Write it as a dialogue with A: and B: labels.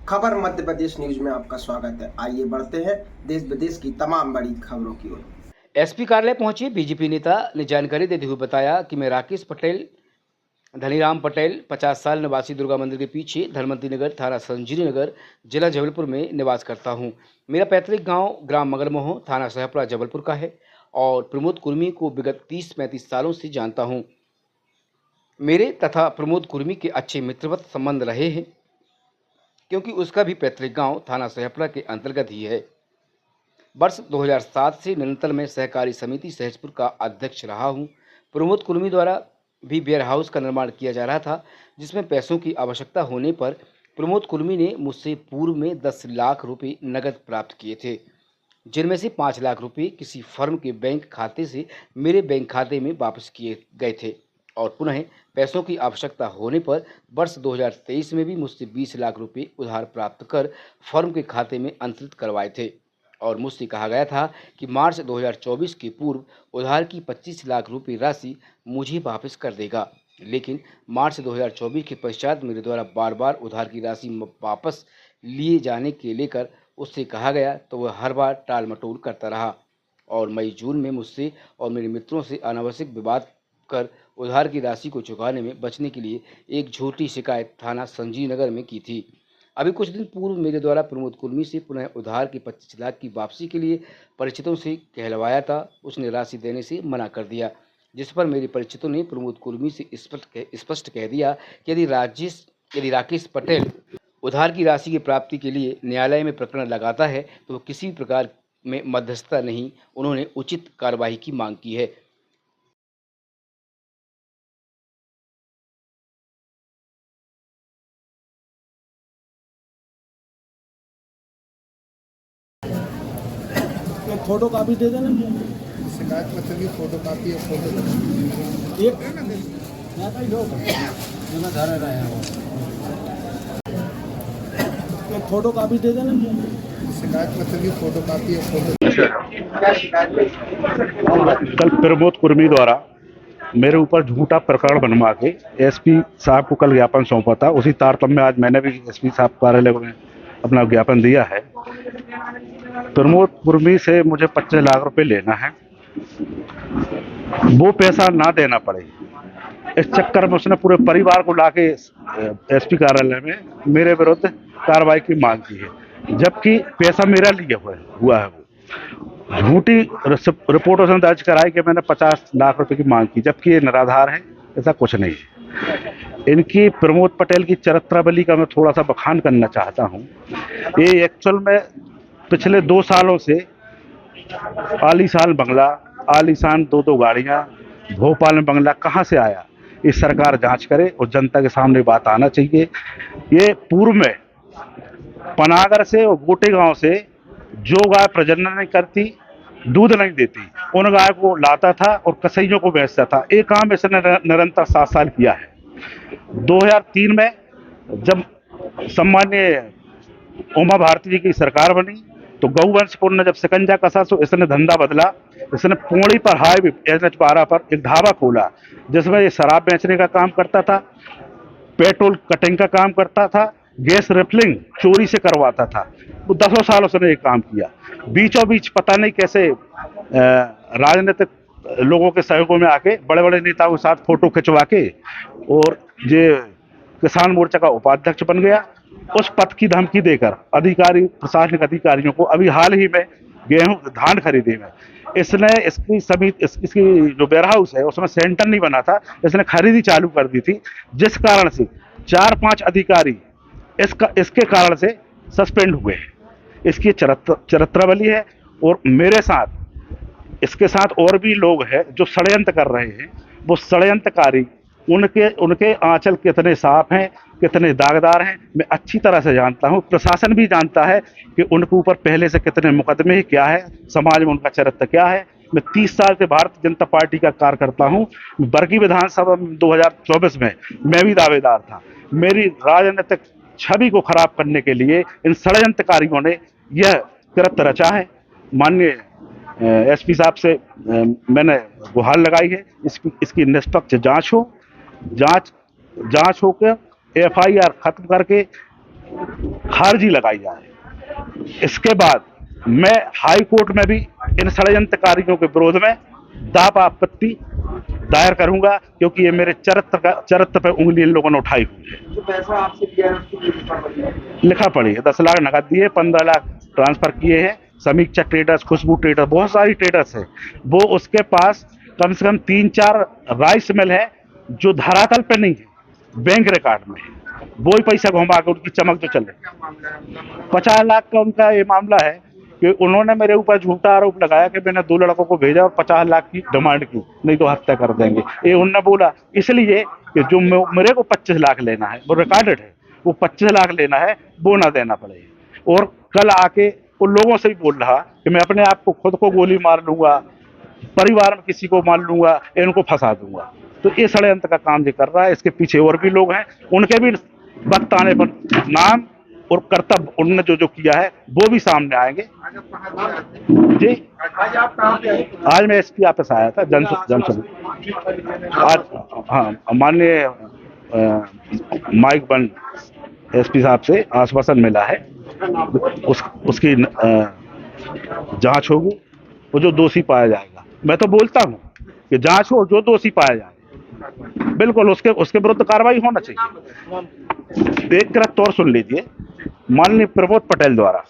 A: खबर मध्य प्रदेश न्यूज में आपका स्वागत है। आइए बढ़ते हैं देश विदेश की तमाम बड़ी खबरों की ओर।
B: एसपी कार्यालय पहुंचे बीजेपी नेता ने जानकारी देते हुए बताया कि मैं राकेश पटेल धनीराम पटेल 50 साल निवासी दुर्गा मंदिर के पीछे धनवंती नगर थाना संजीवनी नगर जिला जबलपुर में निवास करता हूं। मेरा पैतृक गांव ग्राम मगरमोह थाना सहपुरा जबलपुर का है और प्रमोद कुर्मी को विगत 30-35 सालों से जानता हूं। मेरे तथा प्रमोद कुर्मी के अच्छे मित्रवत संबंध रहे हैं क्योंकि उसका भी पैतृक गांव थाना सहपुरा के अंतर्गत ही है। वर्ष 2007 से निरंतर में सहकारी समिति सहजपुर का अध्यक्ष रहा हूं। प्रमोद कुर्मी द्वारा भी वेयर हाउस का निर्माण किया जा रहा था, जिसमें पैसों की आवश्यकता होने पर प्रमोद कुर्मी ने मुझसे पूर्व में 10 लाख रुपए नकद प्राप्त किए थे, जिनमें से 5 लाख रुपए किसी फर्म के बैंक खाते से मेरे बैंक खाते में वापस किए गए थे और पुनः पैसों की आवश्यकता होने पर वर्ष 2023 में भी मुझसे 20 लाख रुपए उधार प्राप्त कर फर्म के खाते में अंतरित करवाए थे और मुझसे कहा गया था कि मार्च 2024 के पूर्व उधार की 25 लाख रुपए राशि मुझे वापस कर देगा। लेकिन मार्च 2024 के पश्चात मेरे द्वारा बार बार उधार की राशि वापस लिए जाने के लेकर उससे कहा गया तो वह हर बार टाल मटोल करता रहा और मई जून में मुझसे और मेरे मित्रों से अनावश्यक विवाद कर उधार की राशि को चुकाने में बचने के लिए एक झूठी शिकायत थाना संजीव नगर में की थी। अभी कुछ दिन पूर्व मेरे द्वारा प्रमोद कुर्मी से पुनः उधार की 25 लाख की वापसी के लिए परिचितों से कहलवाया था। उसने राशि देने से मना कर दिया, जिस पर मेरे परिचितों ने प्रमोद कुर्मी से स्पष्ट कह दिया कि यदि राकेश पटेल उधार की राशि की प्राप्ति के लिए न्यायालय में प्रकरण लगाता है तो वो किसी भी प्रकार में मध्यस्थता नहीं, उन्होंने उचित कार्रवाई की मांग की है।
C: एक फोटो कॉपी दे देना।
D: शिकायत पत्र की फोटो कॉपी और फोटो
C: एक मैं कहीं लो जो मैं घर रहा है एक फोटो कॉपी दे देना।
D: शिकायत पत्र की फोटो कॉपी और फोटो।
E: कल प्रमोद कुर्मी द्वारा मेरे ऊपर झूठा प्रकरण बनवा के एसपी साहब को कल ज्ञापन सौंपा था। उसी तारतम्य में आज मैंने भी एसपी साहब कार्यालय में अपना ज्ञापन दिया है। प्रमोद कुर्मी से मुझे 25 लाख रुपए लेना है, वो पैसा ना देना पड़े, इस चक्कर में उसने पूरे परिवार को लाके एसपी कार्यालय में मेरे विरुद्ध कार्रवाई की मांग की है, जबकि पैसा मेरा लिया हुआ है। वो झूठी रिपोर्ट उसने दर्ज कराई कि मैंने 50 लाख रुपए की मांग की, जबकि ये निराधार है, ऐसा कुछ नहीं है। इनकी प्रमोद पटेल की चरित्रावली का मैं थोड़ा सा बखान करना चाहता हूँ। ये एक्चुअल में पिछले 2 सालों से आलीशान बंगला, आलीशान 2-2 गाड़ियाँ, भोपाल में बंगला कहाँ से आया, ये सरकार जांच करे और जनता के सामने बात आना चाहिए। ये पूर्व में पनागर से और गोटे गांव से जो गाय प्रजनन नहीं करती, दूध नहीं देती, उन गाय को लाता था और कसाईयों को बेचता था। एक काम इसने निरंतर 7 साल किया है। 2003 में जब सम्मान्य उमा भारती जी की सरकार बनी तो गौवंशपुर ने जब शिकंजा कसा तो इसने धंधा बदला। इसने पौड़ी पर हाईवे NH 12 पर एक ढाबा खोला, जिसमें ये शराब बेचने का काम करता था, पेट्रोल कटिंग का काम करता था, गैस रिफिलिंग चोरी से करवाता था। वो 10 साल उसने ये काम किया। बीचों बीच पता नहीं कैसे राजनीतिक लोगों के सहयोगों में आके बड़े बड़े नेताओं के साथ फोटो खिंचवा के और ये किसान मोर्चा का उपाध्यक्ष बन गया। उस पद की धमकी देकर अधिकारी, प्रशासनिक अधिकारियों को अभी हाल ही में गेहूं धान खरीदे में इसने इसकी जो वेयर हाउस है उसमें सेंटर नहीं बना था, इसने खरीदी चालू कर दी थी, जिस कारण से 4-5 अधिकारी इसके कारण से सस्पेंड हुए हैं। इसकी चरित्रावली है और मेरे साथ इसके साथ और भी लोग हैं जो षड्यंत्र कर रहे हैं। वो षड्यंत्रकारी उनके आंचल कितने साफ हैं, कितने दागदार हैं, मैं अच्छी तरह से जानता हूं। प्रशासन भी जानता है कि उनके ऊपर पहले से कितने मुकदमे, क्या है समाज में उनका चरित्र क्या है। मैं 30 साल से भारतीय जनता पार्टी का कार्यकर्ता हूं। वर्गीय विधानसभा में 2024 में मैं भी दावेदार था। मेरी राजनीतिक छवि को खराब करने के लिए इन षड्यंत्रकारियों ने यह कृत्य रचा है। माननीय एसपी साहब से मैंने गुहार लगाई है, इसकी निष्पक्ष जांच हो, जांच होकर FIR खत्म करके खारिजी लगाई जाए। इसके बाद मैं हाई कोर्ट में भी इन षड्यंत्रकारियों के विरोध में दावा आपत्ति दायर करूंगा, क्योंकि ये मेरे चरित्र पे उंगली इन लोगों ने उठाई हुई है।
A: जो पैसा आपसे दिया है उसकी लिखा पड़ी है।
E: लिखा पड़ी है, 10 लाख नकद दिए, 15 लाख ट्रांसफर किए हैं। समीक्षा ट्रेडर्स, खुशबू ट्रेडर्स, बहुत सारी ट्रेडर्स है। वो उसके पास कम से कम 3-4 राइस मिल है जो धरातल पे नहीं है, बैंक रिकॉर्ड में है। वो ही पैसा घुमा के उनकी चमक जो चल रही। 50 लाख का उनका ये मामला है कि उन्होंने मेरे ऊपर झूठा आरोप लगाया कि मैंने 2 लड़कों को भेजा और 50 लाख की डिमांड की, नहीं तो हत्या कर देंगे। ये उन्होंने बोला इसलिए कि जो मेरे को 25 लाख लेना है, वो रिकॉर्डेड है, वो 25 लाख लेना है, वो ना देना पड़ेगा। और कल आके उन लोगों से भी बोल रहा कि मैं अपने आप को खुद को गोली मार लूंगा, परिवार में किसी को मार लूंगा, इनको फंसा दूंगा। तो ये षड्यंत्र का काम ये कर रहा है। इसके पीछे और भी लोग हैं, उनके भी वक्त आने पर नाम और कर्तव्य उन्होंने जो किया है वो भी सामने आएंगे। जी, आज मैं एसपी ऑफिस आया था आज। हाँ, माननीय माइक बंद एसपी साहब से आश्वासन मिला है, उसकी जांच होगी, वो जो दोषी पाया जाएगा। मैं तो बोलता हूँ कि जांच हो, जो दोषी पाया जाए बिल्कुल उसके विरुद्ध कार्रवाई होना चाहिए। एक तरह तौर सुन लीजिए, माननीय प्रमोद पटेल द्वारा